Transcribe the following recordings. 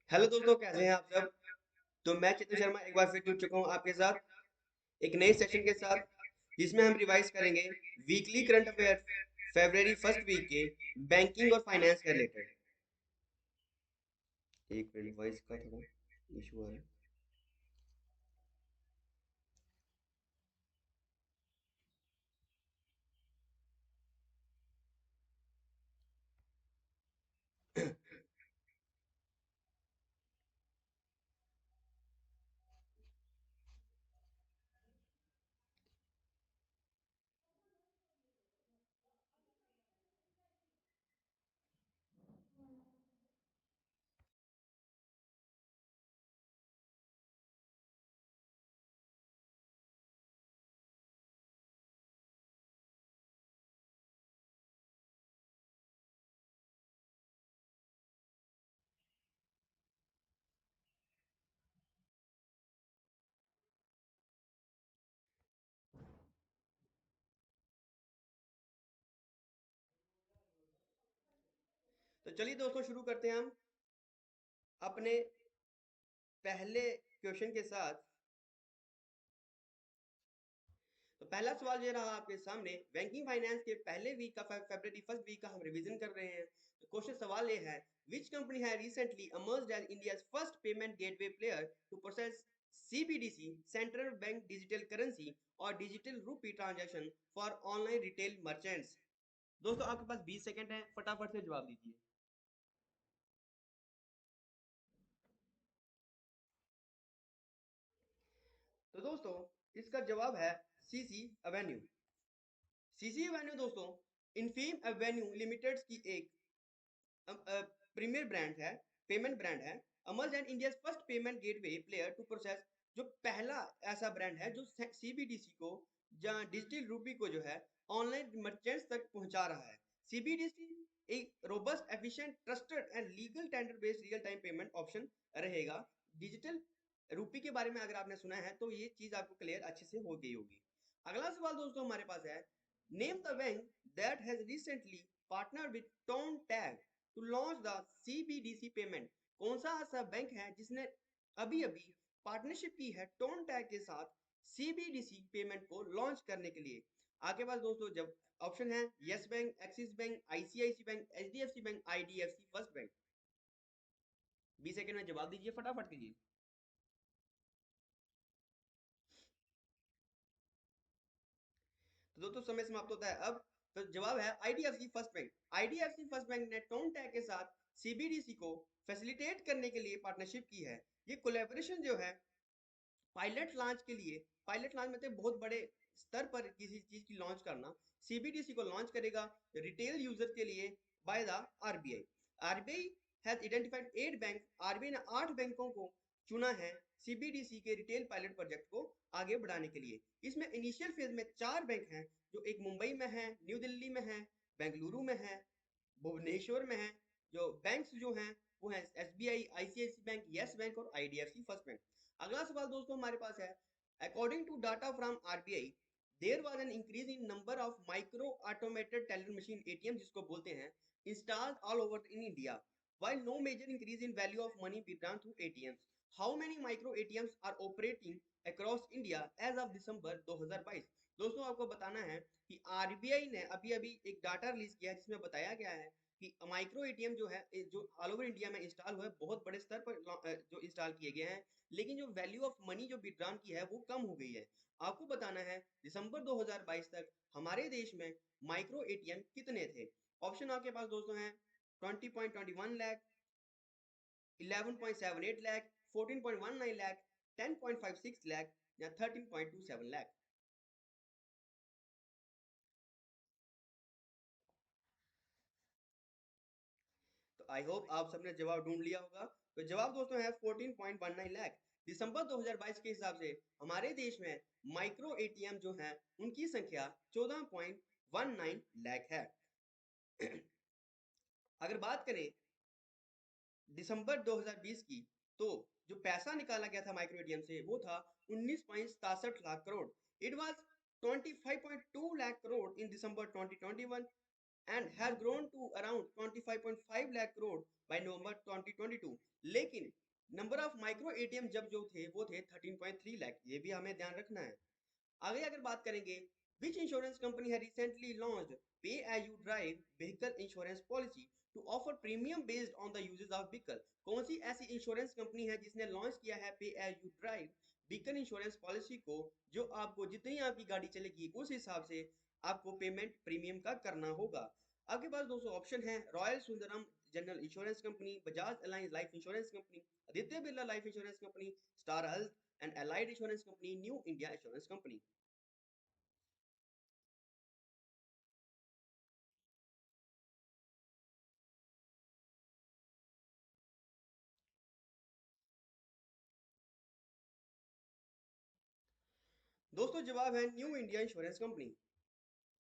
Hello दोस्तों, कैसे हैं आप सब। तो मैं चित्त शर्मा एक बार फिर जुड़ चुका हूं आपके साथ एक नए सेशन के साथ, जिसमें हम रिवाइज करेंगे वीकली करंट अफेयर फरवरी फर्स्ट वीक के बैंकिंग और फाइनेंस के रिलेटेड। एक मिनट, वॉइस का थोड़ा इशू आ रहा है। तो चलिए दोस्तों, शुरू करते हैं हम अपने पहले क्वेश्चन के साथ। तो पहला सवाल ये रहा आपके सामने, बैंकिंग फाइनेंस के पहले वीक का फरवरी फर्स्ट वीक का हम रिवीजन कर रहे हैं। तो क्वेश्चन सवाल ये है, विच कंपनी है recently emerged as India's first payment gateway player to process CBDC central bank digital currency और digital rupee transaction for online retail merchants. दोस्तों आपके पास 20 सेकंड है, फटाफट से जवाब दीजिए। तो दोस्तों इसका जवाब है सीसी एवेन्यू। सीसी एवेन्यू दोस्तों इनफीम एवेन्यू लिमिटेड की एक प्रीमियर ब्रांड है, पेमेंट ब्रांड है। अमर्स and India first payment gateway player to process, जो पहला ऐसा ब्रांड है जो सीबीडीसी को या डिजिटल रूपी को जो है ऑनलाइन मर्चेंट्स तक पहुंचा रहा है। सीबीडीसी एक robust, efficient, trusted and legal tender based real time payment option रहेगा। डिजिटल रूपी के बारे में अगर आपने सुना है तो ये चीज आपको क्लियर अच्छे से हो गई होगी। अगला सवाल दोस्तों हमारे पास है, name the bank that has recently partner with ToneTag to launch the CBDC payment. कौन सा ऐसा बैंक है जिसने अभी अभी पार्टनरशिप की है टोन टैग के साथ सीबीडीसी पेमेंट को लॉन्च करने के लिए। आपके पास दोस्तों जब ऑप्शन है yes bank, Axis bank, ICICI bank, HDFC bank, IDFC first bank. 20 second में जवाब दीजिए, फटाफट कीजिए। तो दोस्तों समय समाप्त होता है अब। तो जवाब है IDFC first bank. IDFC first bank ने टोन टैग के साथ सीबीडीसी को फैसिलिटेट करने के लिए पार्टनरशिप की है। ये कोलेबोरेशन जो है पायलट लॉन्च के लिए, पायलट लॉन्च मतलब बहुत बड़े स्तर पर किसी चीज की लॉन्च करना, सीबीडीसी को लॉन्च करेगा रिटेल यूजर के लिए by the RBI. RBI has identified 8 bank, RBI ने 8 बैंकों को चुना है सीबीडीसी के रिटेल पायलट प्रोजेक्ट को आगे बढ़ाने के लिए। इसमें इनिशियल फेज में 4 बैंक हैं, जो एक मुंबई में है, न्यू दिल्ली में है, बेंगलुरु में है, भुवनेश्वर में है। जो बैंक्स जो हैं वो हैं SBI, ICICI bank, yes bank और आईडीएफसी फर्स्ट बैंक। अगला सवाल दोस्तों हमारे पास है, according to data from RBI there was an increase in number of micro automated teller machine ATM जिसको बोलते हैं installed all over in India, while no major increase in value of money withdrawn through ATMs. How many micro ATMs are operating across India as of December 2022? दोस्तों आपको बताना है कि RBI ने अभी अभी एक डाटा रिलीज किया है जिसमें बताया गया है कि माइक्रो एटीएम जो है जो ऑल ओवर इंडिया में इंस्टॉल हुआ है, बहुत बड़े स्तर पर जो इंस्टॉल किए गए हैं, लेकिन जो वैल्यू ऑफ मनी जो विड्रॉन की है वो कम हो गई है। आपको बताना है दिसंबर 2022 तक हमारे देश में माइक्रो एटीएम कितने थे। ऑप्शन आपके पास दोस्तों हैं 20.21 लाख, 11.78 लाख, 14.19 लाख, 10.56 लाख या 13.27 लाख। तो आई होप आप सबने जवाब ढूंढ लिया होगा। तो जवाब दोस्तों है 14.19 लाख। दिसंबर 2022 के हिसाब से हमारे देश में माइक्रो एटीएम जो है उनकी संख्या 14.19 लाख है। अगर बात करें दिसंबर 2020 की, तो जो पैसा निकाला गया था माइक्रो एटीएम से वो था 19.67 lakh crore. It was 25.2 lakh crore in December 2021। and has grown to around 25.5 lakh crore by November 2022. लेकिन नंबर ऑफ माइक्रो एटीएम जब जो थे वो थे 13.3 लाख, ये भी हमें ध्यान रखना है। आगे अगर बात करेंगे, which insurance company has recently launched pay as you drive vehicle insurance policy to offer premium based on the uses of vehicle? कौन सी ऐसी इंश्योरेंस कंपनी है जिसने लॉन्च किया है pay as you drive vehicle insurance policy को, जो आपको जितनी आपकी गाड़ी चलेगी उस हिसाब से आपको पेमेंट प्रीमियम का करना होगा। आपके पास दोस्तों ऑप्शन है royal Sundaram general insurance company, Bajaj Allianz life insurance company, Aditya Birla life insurance company, star health and allied insurance company, new India insurance company. दोस्तों जवाब है new India insurance company.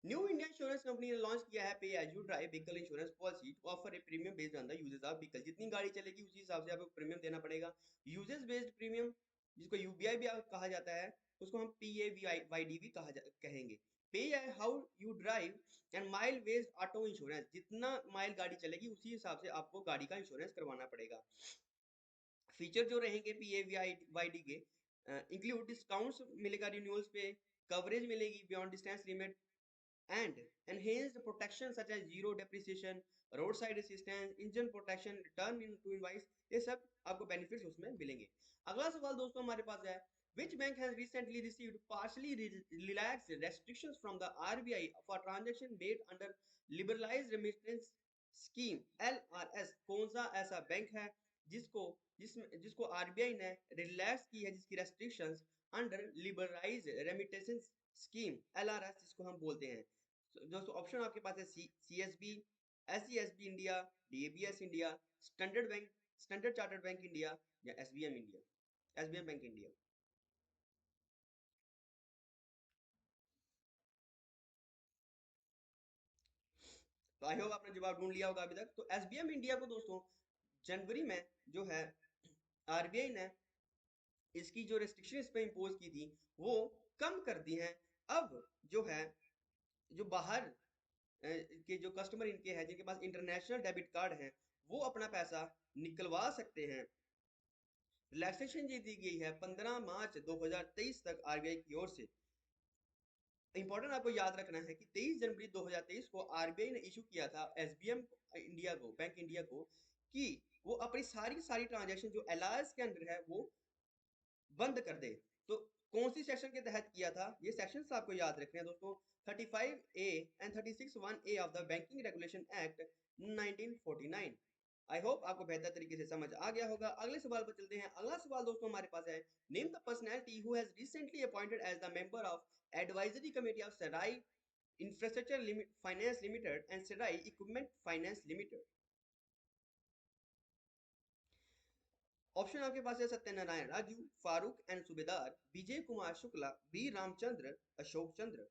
New India insurance company ने लॉन्च किया है pay as you drive vehicle insurance policy to offer a premium based on the usage of vehicle. जितनी गाड़ी चलेगी उसी हिसाब से आपको प्रीमियम देना पड़ेगा। यूजेस बेस्ड प्रीमियम, जिसको यूबीआई भी कहा जाता है, उसको हम पीएवीआईडी भी कहेंगे। पे how you drive and mile based auto insurance, जितना माइल गाड़ी चलेगी उसी हिसाब से आपको गाड़ी का इंश्योरेंस करवाना पड़ेगा। फीचर जो रहेंगे पीएवीआईडी के, इंक्लूड डिस्काउंट्स मिलेगा रिन्यूअल्स पे, कवरेज मिलेगी beyond distance limit and enhanced protection such as zero depreciation, roadside assistance, engine protection, return to invoice, ये सब आपको बेनिफिट्स उसमें मिलेंगे। अगला सवाल दोस्तों हमारे पास है, which bank has recently received partially relaxed restrictions from the RBI for transaction made under liberalized remittance scheme LRS? कौन सा ऐसा बैंक है जिसको जिसको आरबीआई ने रिलैक्स की है, जिसकी restrictions under liberalised remittance scheme LRS जिसको हम बोलते हैं। दोस्तों ऑप्शन आपके पास है CSB, SCSB India, DABS India, standard bank, standard chartered bank India, या SBM India, SBM bank India. तो आई होप आपने जवाब ढूंढ लिया होगा अभी तक। तो एसबीएम इंडिया को दोस्तों जनवरी में जो है आरबीआई ने इसकी जो रेस्ट्रिक्शन इस पे इम्पोज की थी वो कम कर दी है। अब जो है, जो बाहर के जो कस्टमर इनके हैं जिनके पास इंटरनेशनल डेबिट कार्ड है, वो अपना पैसा निकलवा सकते हैं। रिलैक्सेशन जी दी गई है 15 मार्च 2023 तक आरबीआई की ओर से। इंपॉर्टेंट आपको याद रखना है कि 23 जनवरी 2023 को आरबीआई ने इशू किया था एसबीएम इंडिया को, बैंक इंडिया को, कि वो अपनी सारी सारी ट्रांजैक्शन जो एलआरएस के अंदर है वो बंद कर दे। तो कौन सी सेक्शन के तहत किया था, ये सेक्शंस आपको याद रखने हैं दोस्तों, 35A and 36(1)A of the banking regulation act 1949। I hope आपको बेहतर तरीके से समझ आ गया होगा। अगले सवाल पर चलते हैं। अगला सवाल दोस्तों हमारे पास है, name the personality who has recently appointed as the member of advisory committee of SREI infrastructure finance limited and SREI equipment finance limited. Option आपके पास है Satyanarayana Raju, Farooq and Subedar, Vijay Kumar Shukla, B Ramachandra, Ashok Chandra.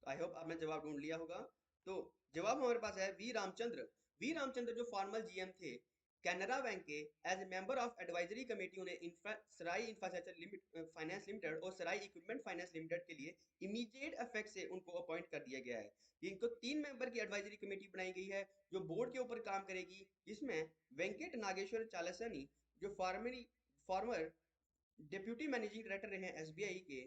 I hope आपने जवाब ढूंढ लिया होगा। तो जवाब हमारे पास है वी रामचंद्र। वी रामचंद्र जो फॉर्मर जीएम थे कैनरा बैंक के, as a member of advisory committee उन्हें सराई इंफ्रास्ट्रक्चर फाइनेंस लिमिटेड और सराई इक्विपमेंट फाइनेंस लिमिटेड के लिए इमीडिएट इफेक्ट से उनको अपॉइंट कर दिया गया है। इनको 3 मेंबर की एडवाइजरी कमेटी बनाई गई है जो बोर्ड के ऊपर काम करेगी, जिसमें वेंकट नागेश्वर चालसनी जो फॉर्मर डिप्यूटी मैनेजिंग डायरेक्टर रहे हैं एसबीआई के,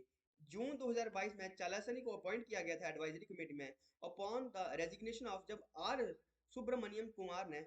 जून 2022 में चालासनी को अपॉइंट किया गया था एडवाइजरी कमेटी में अपॉन द रेजिग्नेशन ऑफ, जब आर सुब्रमण्यम कुमार ने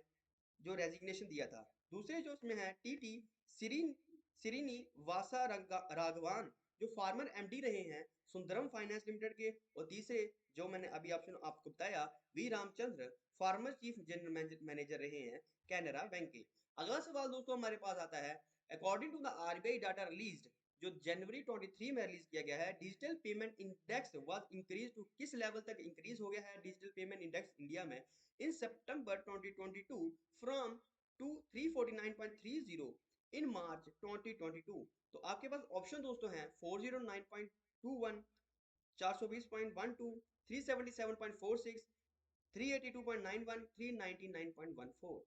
जो रेजिग्नेशन दिया था। दूसरे जो उसमें है टीटी सिरिनी वासा राघवान जो फार्मर एमडी रहे हैं सुंदरम फाइनेंस लिमिटेड के। और तीसरे जो मैंने अभी ऑप्शन आपको बताया V Ramachandra, former chief general manager रहे हैं कैनरा बैंक के। अगला सवाल दोस्तों हमारे पास आता है, according to the RBI data released जो जनवरी 23 में रिलीज किया गया है, digital payment index was increase to, किस लेवल तक इंक्रीज हो गया है डिजिटल पेमेंट इंडेक्स इंडिया में इन सितंबर 2022 फ्रॉम टू 349.30 इन मार्च 2022। तो आपके पास ऑप्शन दोस्तों हैं 409.21, 420.12, 377.46, 382.91, 399.14।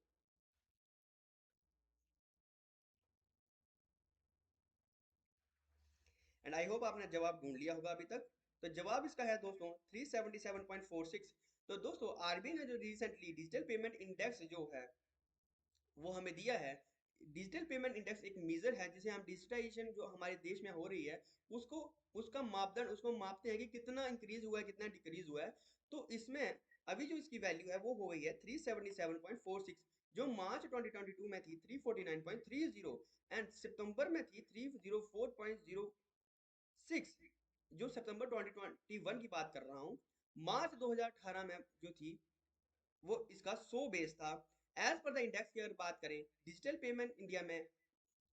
एंड आई होप आपने जवाब ढूंढ लिया होगा अभी तक। तो जवाब इसका है दोस्तों 377.46। तो दोस्तों आरबीआई ने जो रिसेंटली डिजिटल पेमेंट इंडेक्स जो है वो हमें दिया है। डिजिटल पेमेंट इंडेक्स एक मेजर है जिसे हम डिजिटाइजेशन जो हमारे देश में हो रही है उसको उसका मापदंड उसको मापते हैं कि कितना इंक्रीज हुआ है कितना डिक्रीज हुआ है। तो इसमें अभी जो इसकी वैल्यू है वो हो गई है 377.46, जो मार्च 2022 में थी 349.30 एंड सितंबर में थी 304.06। जो सितंबर 2021 की बात कर रहा हूँ, मार्च 2018 में जो थी वो इसका 100 बेस था। एज पर द इंडेक्स की अगर बात करें, डिजिटल पेमेंट इंडिया में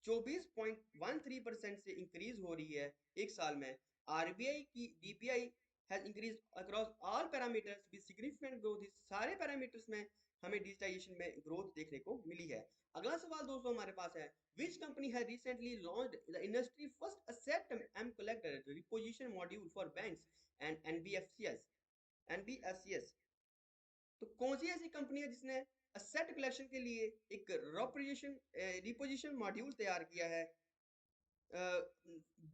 24.13% से इंक्रीज हो रही है एक साल में। आरबीआई की DPI has increase across all parameters with significant growth. इस सारे पैरामीटर्स में हमें डिजिटाइजेशन में ग्रोथ देखने को मिली है। अगला सवाल दोस्तों हमारे पास है, which company has recently launched the industry first asset M collector repossession module for banks and NBFCs. तो कौन सी ऐसी कंपनी है जिसने असेट कलेक्शन के लिए एक रिपोजिशन मॉड्यूल तैयार किया है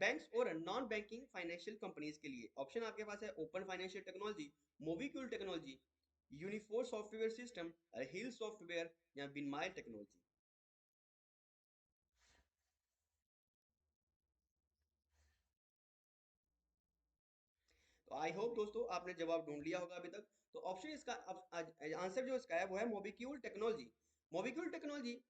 बैंक्स और नॉन बैंकिंग फाइनेंशियल कंपनीज के लिए? ऑप्शन आपके पास है open financial technology, Mobicule technology, Uniphore software system, Hill software या बिनमाइल टेक्नोलॉजी। तो आई होप दोस्तों आपने जवाब ढूंढ लिया होगा अभी तक। तो ऑप्शन इसका आंसर जो इसका है वो है मोबिक्यूल technology. Mobicule technology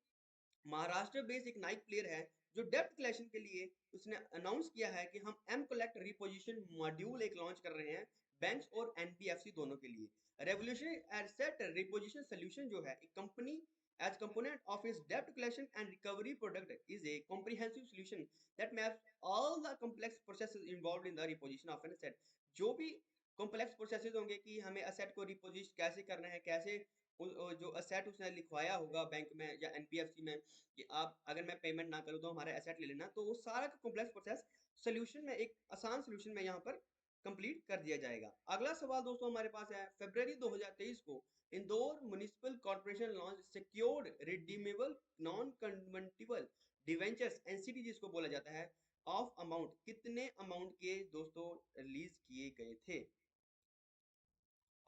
Maharashtra based एक नाइक प्लेयर है जो डेप्थ कलेक्शन के लिए उसने अनाउंस किया है कि हम एम कलेक्ट रिपोजिशन मॉड्यूल एक लॉन्च कर रहे हैं बैंक्स और एनबीएफसी दोनों के लिए। रेवोल्यूशनरी एसेट रिपोजिशन सोल्यूशन जो है एक company as component of its debt collection and recovery product is a comprehensive solution that maps all the complex processes involved in the reposition of an asset। जो भी complex processes होंगे कि हमें asset को रिपोजिट कैसे करना है, कैसे जो असेट उसने लिखवाया होगा बैंक में या एनबीएफसी में कि आप अगर मैं पेमेंट ना करूँ तो हमारा एसेट ले लेना, तो वो सारा कॉम्प्लेक्स प्रोसेस सोल्यूशन में एक आसान सोल्यूशन में यहाँ पर कंप्लीट कर दिया जाएगा। अगला सवाल दोस्तों हमारे पास है, फरवरी 2023 को Indore municipal corporation launch secured redeemable non convertible debentures NCD जिसको बोला जाता है ऑफ अमाउंट, कितने अमाउंट के दोस्तों रिलीज किए गए थे?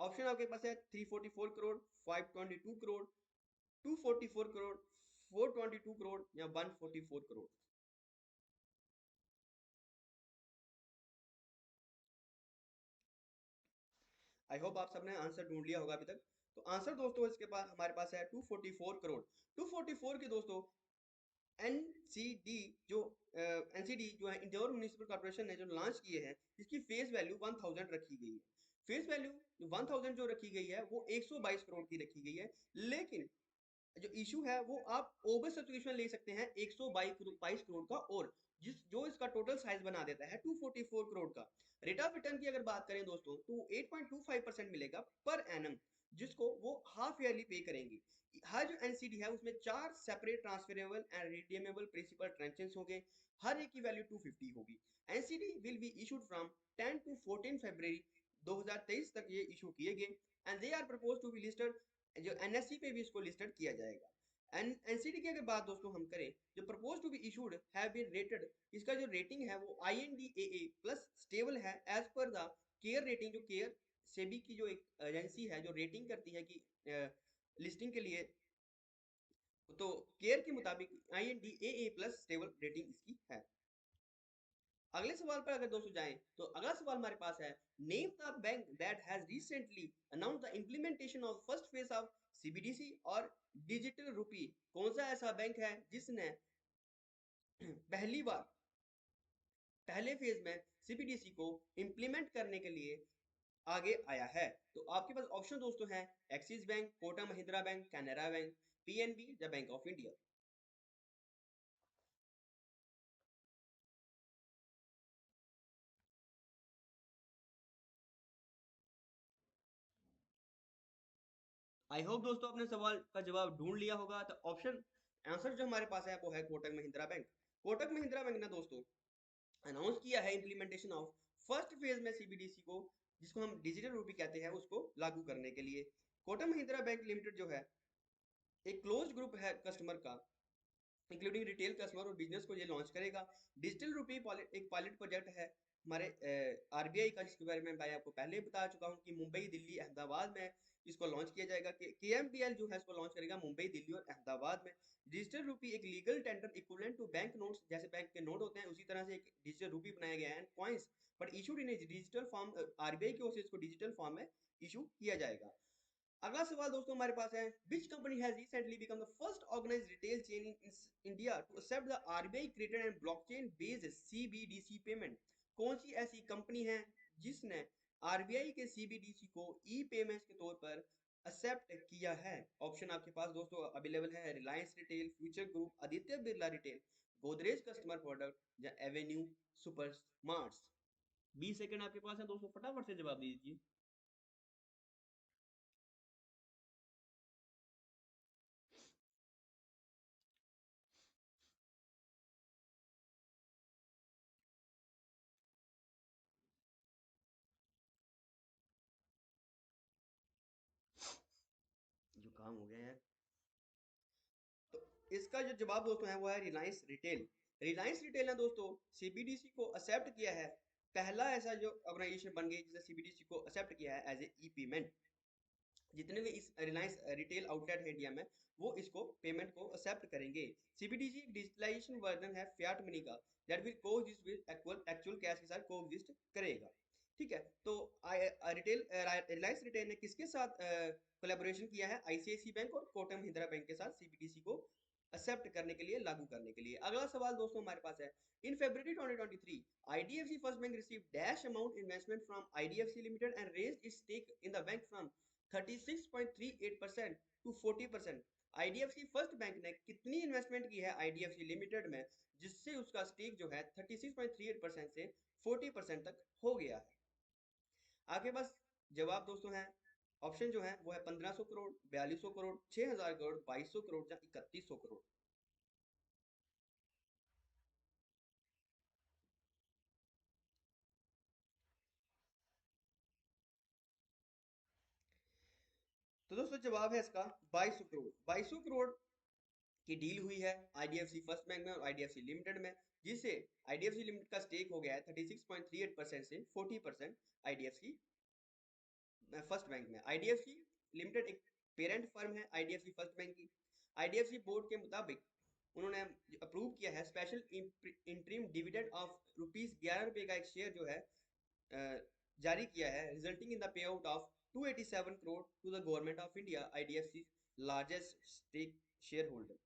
ऑप्शन आपके पास है 344 करोड़, 522 करोड़, 244 करोड़, 422 करोड़ या 144 करोड़। आई होप आप सबने आंसर ढूंढ लिया होगा अभी तक। तो आंसर दोस्तों इसके पास हमारे पास है 244 करोड़। 244 के दोस्तों एनसीडी जो एनसीडी जो है इंदौर म्युनिसिपल कॉर्पोरेशन ने जो लॉन्च किए हैं इसकी फेस वैल्यू 1000 रखी गई है। फेस वैल्यू 1000 जो रखी गई है वो 122 करोड़ की रखी गई है, लेकिन जो इशू है वो आप ओवर सब्सक्रिप्शन ले सकते हैं 122 करोड़ का, और जो इसका टोटल साइज बना देता है 244 करोड़ का। रेट ऑफ रिटर्न की अगर बात करें दोस्तों तो 8.25% मिलेगा पर एनम, जिसको वो हाफ ईयरली पे करेंगे। हर जो एनसीडी है उसमें 4 separate transferable and redeemable principal transactions होंगे, हर एक की वैल्यू 250 होगी। NCD will be issued from 10 to 14 फरवरी 2023 तक ये इशू किए गए and they are propose to be listed, जो एनएससी पे भी इसको लिस्टेड किया जाएगा। एनसीडी की अगर बात दोस्तों हम करें, जो propose to be issued have been rated, इसका जो रेटिंग है वो INDAA प्लस स्टेबल है as per the care rating. जो केयर सेबी की जो एक एजेंसी है जो रेटिंग करती है कि लिस्टिंग के लिए, तो केयर के मुताबिक INDAA प्लस स्टेबल रेटिंग इसकी है। अगले सवाल पर अगर दोस्तों जाएं तो अगला सवाल हमारे पास है, name the bank that has recently announce the implementation of first phase of CBDC और डिजिटल रूपी। कौन सा ऐसा बैंक है जिसने पहली बार पहले फेज में सीबीडीसी को इंप्लीमेंट करने के लिए आगे आया है? तो आपके पास ऑप्शन दोस्तों हैं Axis bank, Kotak Mahindra bank, Canara bank, PNB या bank of India. I hope दोस्तों आपने सवाल का जवाब ढूंढ लिया होगा। तो ऑप्शन आंसर जो हमारे पास है वो है कोटक महिंद्रा बैंक। कोटक महिंद्रा बैंक ने दोस्तों अनाउंस किया है इंप्लीमेंटेशन ऑफ फर्स्ट फेज में सीबीडीसी को, जिसको हम डिजिटल रूपी कहते हैं, उसको लागू करने के लिए। कोटक महिंद्रा बैंक लिमिटेड जो है एक क्लोज ग्रुप है कस्टमर का, इंक्लूडिंग रिटेल कस्टमर और बिजनेस को ये लॉन्च करेगा। डिजिटल रुपी एक पायलट प्रोजेक्ट है हमारे आरबीआई का, जिसके बारे में मैं आपको पहले ही बता चुका हूँ कि मुंबई, दिल्ली, अहमदाबाद में इसको लॉन्च किया जाएगा। केएमपीएल जो है इसको लॉन्च करेगा मुंबई, दिल्ली और अहमदाबाद में। डिजिटल रुपी एक legal tender equivalent to bank notes, जैसे बैंक के नोट होते हैं उसी तरह से एक डिजिटल रुपी बनाया गया है, coins but issued in digital form. RBI की ओर से इसको डिजिटल फॉर्म में इशू किया जाएगा। अगला सवाल दोस्तों हमारे पास है, which company has recently become the first organized retail chain in India to accept the RBI created and blockchain based CBDC payment. कौन सी ऐसी कंपनी है जिसने आरबीआई के सीबीडीसी को ई पेमेंट्स के तौर पर एक्सेप्ट किया है? ऑप्शन आपके पास दोस्तों अवेलेबल है, Reliance retail, future group, Aditya Birla retail, Godrej customer product या एवेन्यू सुपर स्मार्ट्स। 20 सेकंड आपके पास है दोस्तों, फटाफट से जवाब दीजिए। जो काम हो गया है, तो इसका जो जवाब दोस्तों है वो है रिलायंस रिटेल। रिलायंस रिटेल ने दोस्तों सीबीडीसी को एक्सेप्ट किया है, पहला ऐसा जो ऑर्गेनाइजेशन बन गई जिसने सीबीडीसी को एक्सेप्ट किया है एज ए ई पेमेंट। जितने भी इस रिलायंस रिटेल आउटलेट है इंडिया में, वो इसको पेमेंट को एक्सेप्ट करेंगे। सीबीडीसी एक डिजिटलाइजेशन वर्जन है फियाट मनी का, that will coexist with actual cash के साथ कोएग्जिस्ट करेगा। ठीक है, तो रिटेल रिलायंस रिटेल ने किसके साथ कोलैबोरेशन किया है? आईसीआईसी बैंक और कोटक महिंद्रा बैंक के साथ सीबीडीसी को एक्सेप्ट करने के लिए, लागू करने के लिए। अगला सवाल दोस्तों हमारे पास है, इन February 2023 IDFC First Bank received dash amount investment from IDFC Limited and raised its stake in the bank from 36.38% to 40%। IDFC first bank ने कितनी इन्वेस्टमेंट की है आईडीएफसी लिमिटेड में, जिससे उसका स्टेक जो है 36.38% से 40% तक हो गया है? आपके पास जवाब दोस्तों है, ऑप्शन जो है वो है 1500 करोड़, 4200 करोड़, 6000 करोड़, 2200 करोड़ या 3100 करोड़। तो दोस्तों जवाब है इसका 2200 करोड़। 2200 करोड़ की डील हुई है आईडीएफसी फर्स्ट बैंक में और आईडीएफसी लिमिटेड में, जिससे आईडीएफसी लिमिटेड का स्टेक हो गया है 36.38% से 40% आईडीएफसी फर्स्ट बैंक में। आईडीएफसी लिमिटेड एक पेरेंट फर्म है आईडीएफसी फर्स्ट बैंक की। आईडीएफसी बोर्ड के मुताबिक उन्होंने अप्रूव किया है स्पेशल इंटरिम डिविडेंड ऑफ ₹11 का एक शेयर जो है जारी किया है, resulting in the pay out of 287 crore to the government of India, IDFC largest stake shareholder.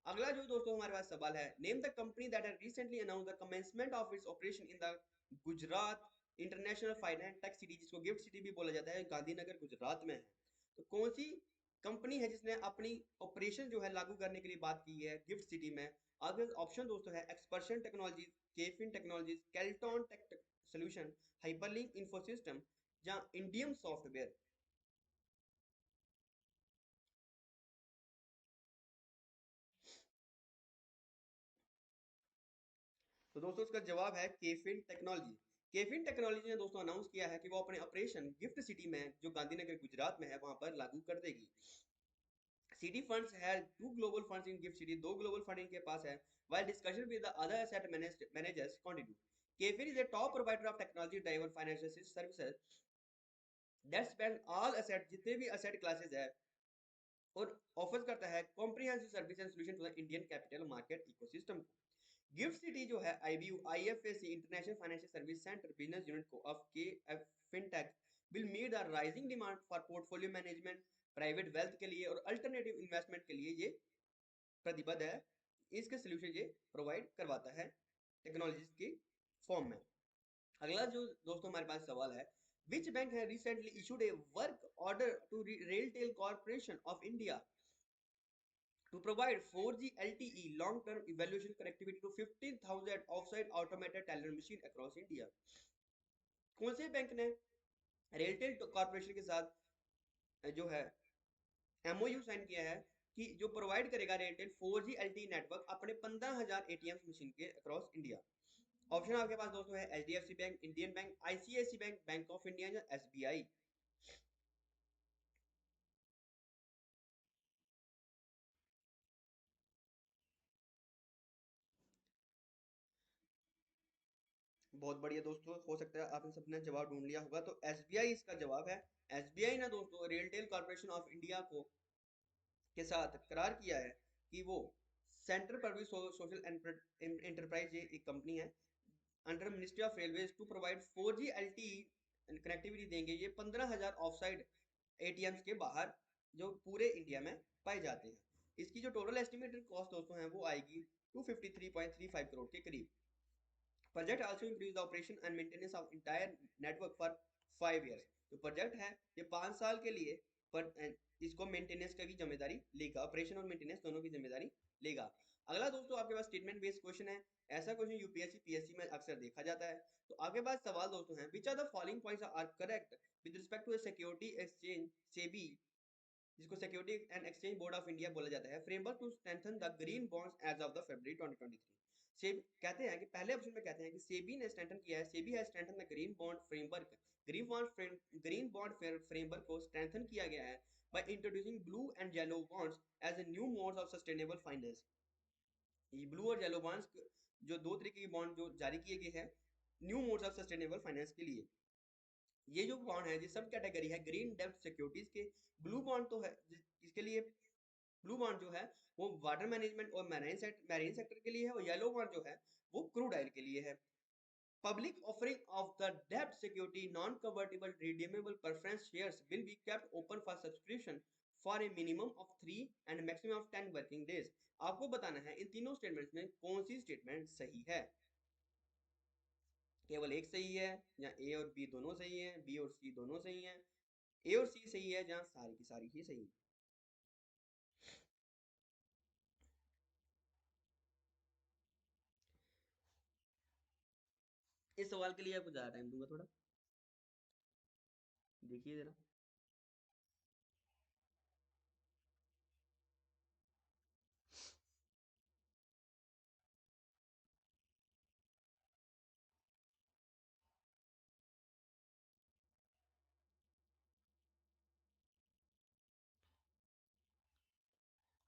अगला जो दोस्तों हमारे पास सवाल है, name the company that has recently announced the commencement of its operation in the Gujarat international finance tech city, जिसको gift city भी बोला जाता है, गांधीनगर गुजरात में है। तो कौन सी कंपनी है जिसने अपनी ऑपरेशन जो है लागू करने के लिए बात की है गिफ्ट सिटी में? अगर ऑप्शन दोस्तों है, Experion technologies, KFin technologies, Kelton tech solution, Hyperlink infosystem या इंडियम सॉफ्टवेयर। तो दोस्तों इसका जवाब है केफिन टेक्नोलॉजी। केफिन टेक्नोलॉजी ने दोस्तों अनाउंस किया है कि वो अपने ऑपरेशन गिफ्ट सिटी में, जो गांधीनगर गुजरात में है, वहां पर लागू कर देगी। City funds has two global funds in GIFT City, दो ग्लोबल फंड इनके पास है। While discussion with the other asset managers continue, KFin is a top provider of technology driven financial services that span all asset, जितने भी asset classes है, और offer करता है comprehensive service and solution to the Indian capital market ecosystem को। GIFT City जो है IBU IFSC international financial service centre business unit को ऑफ के fintech will meet the rising demand for portfolio management, private wealth के लिए और alternative investment के लिए ये प्रतिबद्ध है। इसके सोल्यूशन ये प्रोवाइड करवाता है टेक्नोलॉजीज के फॉर्म में। अगला जो दोस्तों हमारे पास सवाल है, which bank has recently issued a work order to RailTel corporation of India to provide 4G LTE long-term evaluation connectivity to 15,000 offsite automated teller machine across India? कौन से बैंक ने रेलटेल कॉर्पोरेशन के साथ जो है एमओयू साइन किया है कि जो प्रोवाइड करेगा रेलटेल 4G LTE नेटवर्क अपने 15,000 एटीएम मशीन के अक्रॉस इंडिया? ऑप्शन आपके पास दोस्तों है HDFC bank, Indian bank, ICICI bank, bank of India या एसबीआई। बहुत बढ़िया दोस्तों, हो सकता है आपने सबने जवाब ढूंढ लिया होगा, तो एसबीआई इसका जवाब है। एसबीआई ने दोस्तों रिटेल कॉर्पोरेशन ऑफ इंडिया को के साथ करार किया है कि वो सेंटर पब्लिक सोशल एंटरप्राइज, ये एक कंपनी है under ministry of railways, to provide 4G LTE connectivity देंगे। ये 15,000 ऑफसाइड एटीएम्स के बाहर जो पूरे इंडिया में पाए जाते हैं। इसकी जो टोटल एस्टिमेटेड कॉस्ट दोस्तों है वो आएगी 253.35 करोड़ के करीब। Project also increase the operation and maintenance of entire network for 5 years। तो प्रोजेक्ट है ये 5 साल के लिए, पर इसको मेंटेनेंस का भी जिम्मेदारी लेगा, ऑपरेशन और मेंटेनेंस दोनों की जिम्मेदारी लेगा। अगला दोस्तों आपके पास स्टेटमेंट बेस्ड क्वेश्चन है। ऐसा क्वेश्चन यूपीएससी पीएससी में अक्सर देखा जाता है। तो आगे बाद सवाल दोस्तों है, which are the following points are correct with respect to security exchange SEBI, जिसको security and exchange board of India बोला जाता है, framework to strengthen the green bonds as of the February 2023। SEBI कहते हैं कि पहले ऑप्शन में कहते हैं कि सेबी ने स्ट्रेंथन किया है, SEBI has strengthen the green bond framework, green bond framework को स्ट्रेंथन किया गया है by introducing blue and yellow bonds as a new modes of sustainable finance. ये ब्लू और येलो बॉन्ड्स जो दो तरीके के बॉन्ड जो जारी किए गए हैं new modes of sustainable finance के लिए। ये जो बॉन्ड है ये सब कैटेगरी है ग्रीन डेब्ट सिक्योरिटीज के। ब्लू बॉन्ड तो है इसके लिए, ब्लू बॉन्ड जो है वो वाटर मैनेजमेंट और मैरीन सेक्टर के लिए है, और येलो बॉन्ड जो है वो क्रूड ऑयल के लिए है। पब्लिक ऑफरिंग ऑफ द डेब्ट security non convertible redeemable preference shares will be kept open for subscription for a minimum of 3 and maximum of 10 working days. आपको बताना है इन तीनों स्टेटमेंट्स में कौन सी स्टेटमेंट सही है। केवल एक सही है, या ए और बी दोनों सही है, बी और सी दोनों सही है, ए और सी सही है, जहां सारी की सारी ही सही है। इस सवाल के लिए आपको ज्यादा टाइम दूंगा थोड़ा, देखिए जरा।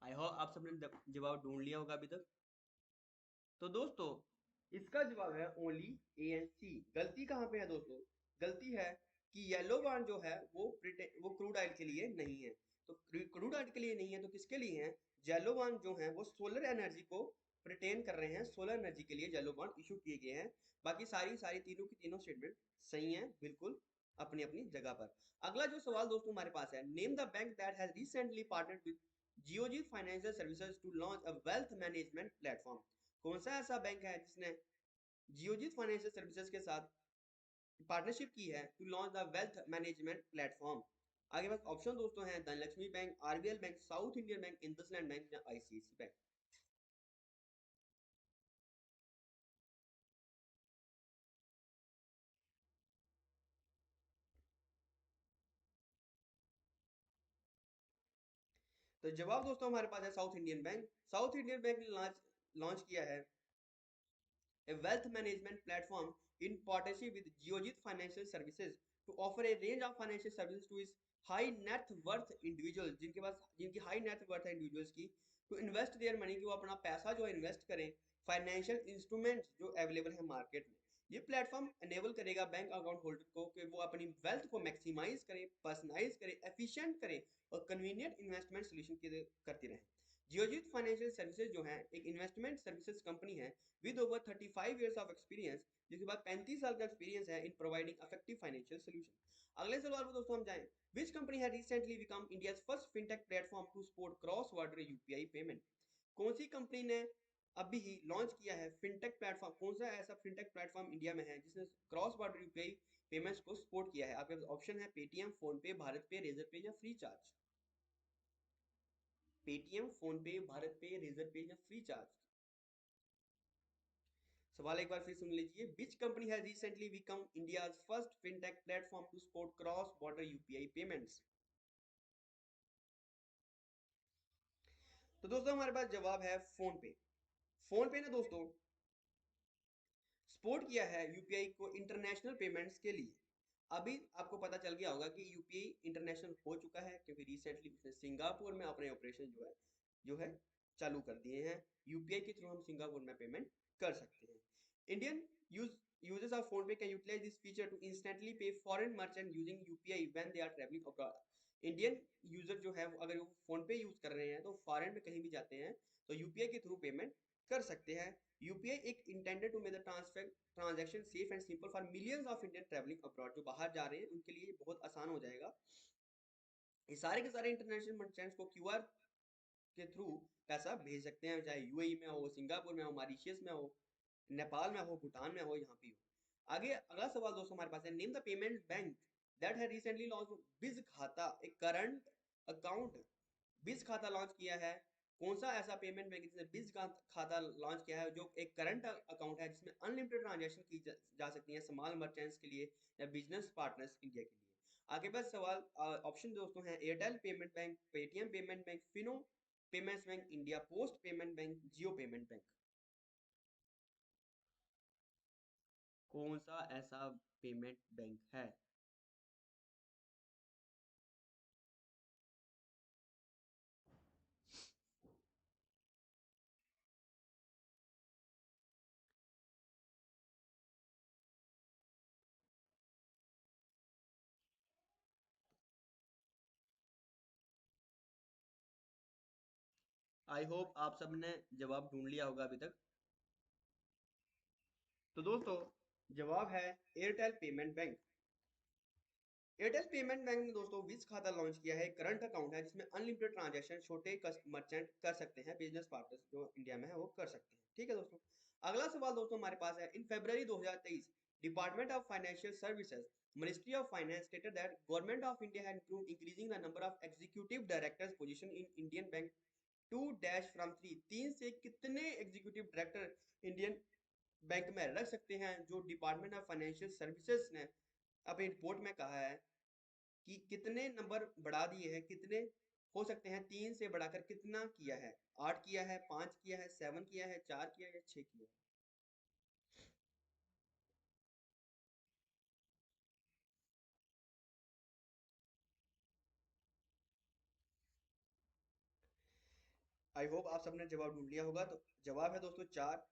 आई होप आप सबने जवाब ढूंढ लिया होगा अभी तक। तो दोस्तों इसका जवाब है ओनली ए एंड सी। गलती कहाँ पे है दोस्तों? गलती है कि येलो बार जो है वो क्रूड ऑयल के लिए नहीं है। तो क्रूड ऑयल के लिए नहीं है तो किसके लिए है? येलो बॉन्ड जो है वो सोलर एनर्जी को प्रिटेन कर रहे हैं, सोलर एनर्जी के लिए येलो बॉन्ड इशू किए गए हैं। बाकी सारी सारी तीनों की तीनों स्टेटमेंट सही हैं बिल्कुल अपनी अपनी जगह पर। अगला जो सवाल दोस्तों हमारे पास है, name the bank that has recently partnered with Geojit financial services to launch a wealth management platform. कौन सा ऐसा बैंक है जिसने जियोजित फाइनेंशियल सर्विसेज के साथ पार्टनरशिप की है to launch the wealth management platform? आगे बस ऑप्शन दोस्तों हैं Dhanlaxmi bank, RBL bank, south Indian bank, IndusInd bank या आईसीआईसी बैंक। तो जवाब दोस्तों हमारे पास है south Indian bank. South Indian bank ने लॉन्च लॉन्च किया है a wealth management platform in partnership with Geojit Financial Services to offer a range of financial services to its high net worth individuals, जिनके पास जिनकी high net worth है individuals की, to invest their money, कि वो अपना पैसा जो है इन्वेस्ट करें फाइनेंशियल इंस्ट्रूमेंट्स जो अवेलेबल है मार्केट में। ये प्लेटफॉर्म एनेबल करेगा बैंक अकाउंट होल्डर को कि वो अपनी वेल्थ को मैक्सिमाइज करें, पर्सनलाइज करें, एफिशिएंट करें और कन्वीनियंट इन्वेस्टमेंट सोल्यूशन करते रहें। जियोजित फाइनेंशियल सर्विसेज जो है एक इन्वेस्टमेंट सर्विसेज कंपनी है with over 35 years of experience, जिसके बाद 35 साल का एक्सपीरियंस है in providing effective financial solution. अगले सवाल पर दोस्तों हम जाएं, which company has recently become India's first fintech platform to support cross border UPI payment? कौन सी कंपनी ने अभी ही लॉन्च किया है फिनटेक प्लेटफॉर्म? कौन सा ऐसा फिनटेक प्लेटफॉर्म इंडिया में है जिसने क्रॉस बॉर्डर यूपीआई पेमेंट्स को सपोर्ट किया है? आपके पास ऑप्शन है पेटीएम, फोन पे, भारत पे, रेजर पे या फ्री चार्ज। पेटीएम, फोन पे, भारत पे, रेजर पे या फ्री चार्ज। सवाल एक बार फिर सुन लीजिए, which company has recently become India's first fintech platform to support cross border UPI payments? तो दोस्तों हमारे पास जवाब है फोन पे। फोन पे ने दोस्तों सपोर्ट किया है यूपीआई को इंटरनेशनल पेमेंट्स के लिए। अभी आपको पता चल गया होगा कि यूपीआई इंटरनेशनल हो चुका है क्योंकि रिसेंटली उसने सिंगापुर में अपने ऑपरेशन जो है चालू कर दिए हैं। यूपीआई के थ्रू हम सिंगापुर में पेमेंट कर सकते हैं। Indian use users of PhonePe can utilize this feature to instantly pay foreign merchant using UPI when they are traveling abroad. Indian user जो है अगर वो फोन पे यूज कर रहे हैं तो फॉरेन में कहीं भी जाते हैं तो यूपीआई के थ्रू पेमेंट कर सकते हैं. यूपीआई एक intended to make the transfer transaction safe and simple for millions of Indian travelling abroad. जो बाहर जा रहे हैं उनके लिए बहुत आसान हो जाएगा. ये सारे के सारे इंटरनेशनल मर्चेंट्स को क्यूआर के थ्रू पैसा भेज सकते हैं, चाहे यूएई में हो, सिंगापुर में हो, मॉरिशियस में हो, नेपाल में हो, भूटान में हो, यहाँ पे हो. आगे अगला सवाल दोस्तों हमारे पास है, name the payment bank that has recently launch बिज खाता ए करंट अकाउंट. बिज खाता लॉन्च किया है. कौन सा ऐसा पेमेंट बैंक जिसने बिज खाता लॉन्च किया है जो एक करंट अकाउंट है जिसमें अनलिमिटेड ट्रांजैक्शन की जा सकती है स्मॉल मर्चेंट्स के लिए या बिजनेस पार्टनर्स इंडिया के लिए. आगे बस सवाल ऑप्शन दोस्तों हैं Airtel payment bank, Paytm payment bank, Fino payments bank, India post payment bank, Jio payment bank. कौन सा ऐसा पेमेंट बैंक है? आई होप आप सबने जवाब ढूंढ लिया होगा अभी तक. तो दोस्तों जवाब है Airtel payment bank. Airtel payment bank ने दोस्तों विज खाता लॉन्च किया है. करंट अकाउंट है जिसमें अनलिमिटेड ट्रांजैक्शन छोटे मर्चेंट कर सकते हैं, बिजनेस पार्टनर्स जो इंडिया में है वो कर सकते हैं. ठीक है दोस्तों. अगला सवाल दोस्तों हमारे पास है, इन फरवरी 2023 department of financial services ministry of finance stated that government of India had improved increasing the number of executive directors position in Indian bank 2 dash from 3. 3 से कितने एग्जीक्यूटिव डायरेक्टर इंडियन बैंक में रख सकते हैं, जो डिपार्टमेंट ऑफ फाइनेंशियल सर्विसेज ने अपनी report में कहा है कि कितने नंबर बढ़ा दिए हैं, कितने हो सकते हैं. 3 से बढ़ाकर कितना किया है? 8 किया है, 5 किया है, 7 किया है, 4 किया है, 6 किया है. आई होप आप सबने जवाब ढूंढ लिया होगा. तो जवाब है दोस्तों 4.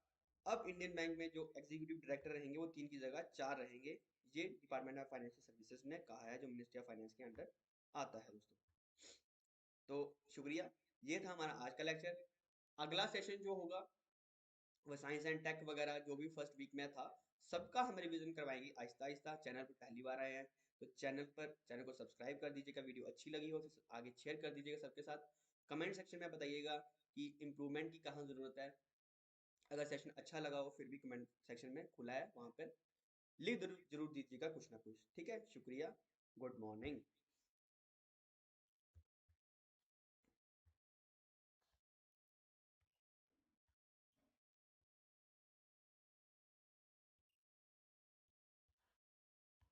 अब इंडियन बैंक में जो एग्जीक्यूटिव डायरेक्टर रहेंगे वो 3 की जगह 4 रहेंगे. ये डिपार्टमेंट ऑफ फाइनेंशियल सर्विसेज ने कहा है, जो मिनिस्ट्री ऑफ फाइनेंस के अंडर आता है दोस्तों. तो शुक्रिया, ये था हमारा आज का लेक्चर. अगला सेशन जो होगा वो साइंस एंड टेक वगैरह जो भी फर्स्ट वीक में था सबका हम रिवीजन करवाएंगे आहिस्ता आहिस्ता. चैनल पर पहली बार आए हैं तो चैनल को सब्सक्राइब कर दीजिएगा. वीडियो अच्छी लगी हो तो आगे शेयर कर दीजिएगा सबके साथ. कमेंट सेक्शन में बताइएगा कि इम्प्रूवमेंट की कहाँ ज़रूरत है. अगर सेशन अच्छा लगा हो फिर भी कमेंट सेक्शन में खुला है, वहाँ पर लिख जरूर दीजिएगा कुछ ना कुछ. ठीक है, शुक्रिया, गुड मॉर्निंग.